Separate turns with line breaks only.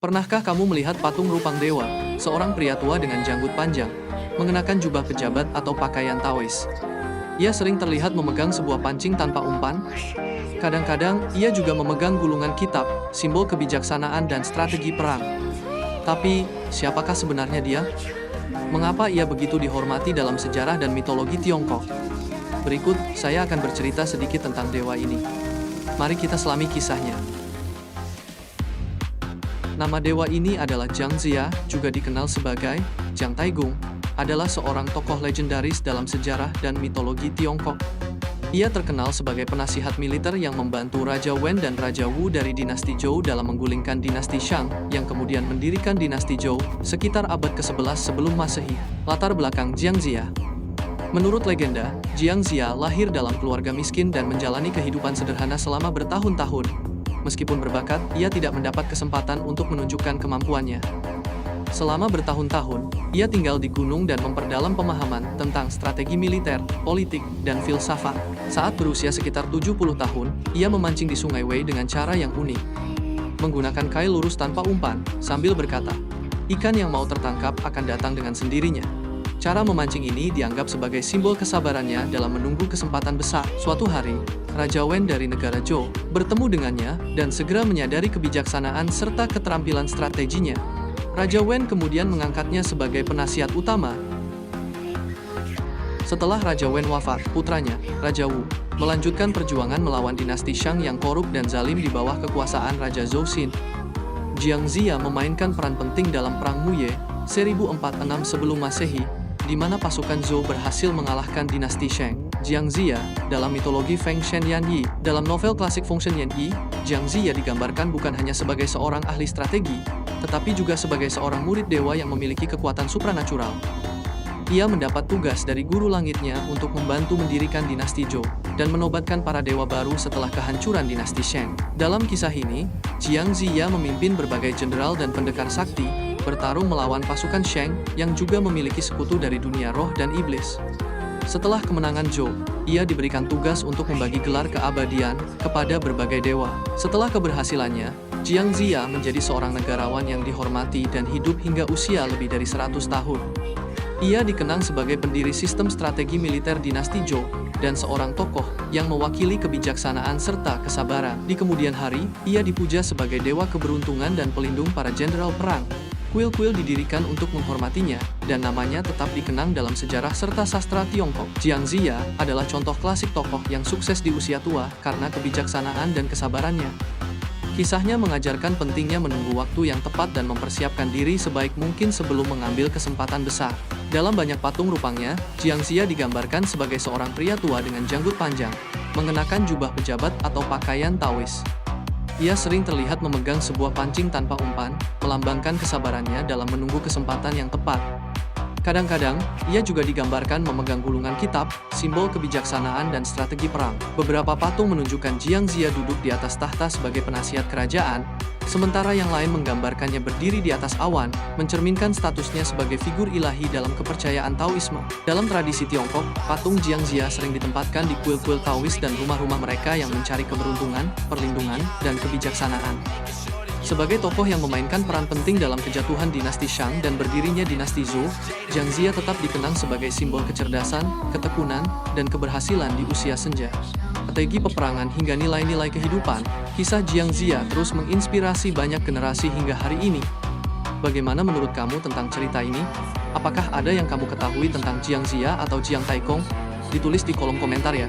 Pernahkah kamu melihat patung rupang dewa, seorang pria tua dengan janggut panjang, mengenakan jubah pejabat atau pakaian Taois? Ia sering terlihat memegang sebuah pancing tanpa umpan. Kadang-kadang, ia juga memegang gulungan kitab, simbol kebijaksanaan dan strategi perang. Tapi, siapakah sebenarnya dia? Mengapa ia begitu dihormati dalam sejarah dan mitologi Tiongkok? Berikut, saya akan bercerita sedikit tentang dewa ini. Mari kita selami kisahnya. Nama dewa ini adalah Zhang Jia, juga dikenal sebagai Jiang Taigung, adalah seorang tokoh legendaris dalam sejarah dan mitologi Tiongkok. Ia terkenal sebagai penasihat militer yang membantu Raja Wen dan Raja Wu dari dinasti Zhou dalam menggulingkan dinasti Shang, yang kemudian mendirikan dinasti Zhou sekitar abad ke-11 sebelum Masehi. Latar belakang Jiang Jia. Menurut legenda, Jiang Jia lahir dalam keluarga miskin dan menjalani kehidupan sederhana selama bertahun-tahun. Meskipun berbakat, ia tidak mendapat kesempatan untuk menunjukkan kemampuannya. Selama bertahun-tahun, ia tinggal di gunung dan memperdalam pemahaman tentang strategi militer, politik, dan filsafat. Saat berusia sekitar 70 tahun, ia memancing di Sungai Wei dengan cara yang unik. Menggunakan kail lurus tanpa umpan, sambil berkata, "Ikan yang mau tertangkap akan datang dengan sendirinya." Cara memancing ini dianggap sebagai simbol kesabarannya dalam menunggu kesempatan besar. Suatu hari, Raja Wen dari negara Zhou bertemu dengannya dan segera menyadari kebijaksanaan serta keterampilan strateginya. Raja Wen kemudian mengangkatnya sebagai penasihat utama. Setelah Raja Wen wafat, putranya, Raja Wu, melanjutkan perjuangan melawan dinasti Shang yang korup dan zalim di bawah kekuasaan Raja Zhou Xin. Jiang Jia memainkan peran penting dalam Perang Muye, 1046 sebelum Masehi, di mana pasukan Zhou berhasil mengalahkan dinasti Shang. Jiang Jia, dalam mitologi Feng Shen Yan Yi, dalam novel klasik Feng Shen Yan Yi, Jiang Jia digambarkan bukan hanya sebagai seorang ahli strategi, tetapi juga sebagai seorang murid dewa yang memiliki kekuatan supranatural. Ia mendapat tugas dari guru langitnya untuk membantu mendirikan dinasti Zhou, dan menobatkan para dewa baru setelah kehancuran dinasti Shang. Dalam kisah ini, Jiang Jia memimpin berbagai jenderal dan pendekar sakti, bertarung melawan pasukan Shang, yang juga memiliki sekutu dari dunia roh dan iblis. Setelah kemenangan Zhou, ia diberikan tugas untuk membagi gelar keabadian kepada berbagai dewa. Setelah keberhasilannya, Jiang Jia menjadi seorang negarawan yang dihormati dan hidup hingga usia lebih dari 100 tahun. Ia dikenang sebagai pendiri sistem strategi militer dinasti Zhou, dan seorang tokoh yang mewakili kebijaksanaan serta kesabaran. Di kemudian hari, ia dipuja sebagai dewa keberuntungan dan pelindung para jenderal perang. Kuil-kuil didirikan untuk menghormatinya, dan namanya tetap dikenang dalam sejarah serta sastra Tiongkok. Jiang Jia adalah contoh klasik tokoh yang sukses di usia tua karena kebijaksanaan dan kesabarannya. Kisahnya mengajarkan pentingnya menunggu waktu yang tepat dan mempersiapkan diri sebaik mungkin sebelum mengambil kesempatan besar. Dalam banyak patung rupangnya, Jiang Jia digambarkan sebagai seorang pria tua dengan janggut panjang, mengenakan jubah pejabat atau pakaian Taois. Ia sering terlihat memegang sebuah pancing tanpa umpan, melambangkan kesabarannya dalam menunggu kesempatan yang tepat. Kadang-kadang, ia juga digambarkan memegang gulungan kitab, simbol kebijaksanaan dan strategi perang. Beberapa patung menunjukkan Jiang Jia duduk di atas tahta sebagai penasihat kerajaan, sementara yang lain menggambarkannya berdiri di atas awan, mencerminkan statusnya sebagai figur ilahi dalam kepercayaan Taoisme. Dalam tradisi Tiongkok, patung Jiang Jia sering ditempatkan di kuil-kuil Taois dan rumah-rumah mereka yang mencari keberuntungan, perlindungan, dan kebijaksanaan. Sebagai tokoh yang memainkan peran penting dalam kejatuhan dinasti Shang dan berdirinya dinasti Zhou, Jiang Jia tetap dikenang sebagai simbol kecerdasan, ketekunan, dan keberhasilan di usia senja. Strategi peperangan hingga nilai-nilai kehidupan, kisah Jiang Jia terus menginspirasi banyak generasi hingga hari ini. Bagaimana menurut kamu tentang cerita ini? Apakah ada yang kamu ketahui tentang Jiang Jia atau Jiang Taikong? Ditulis di kolom komentar ya.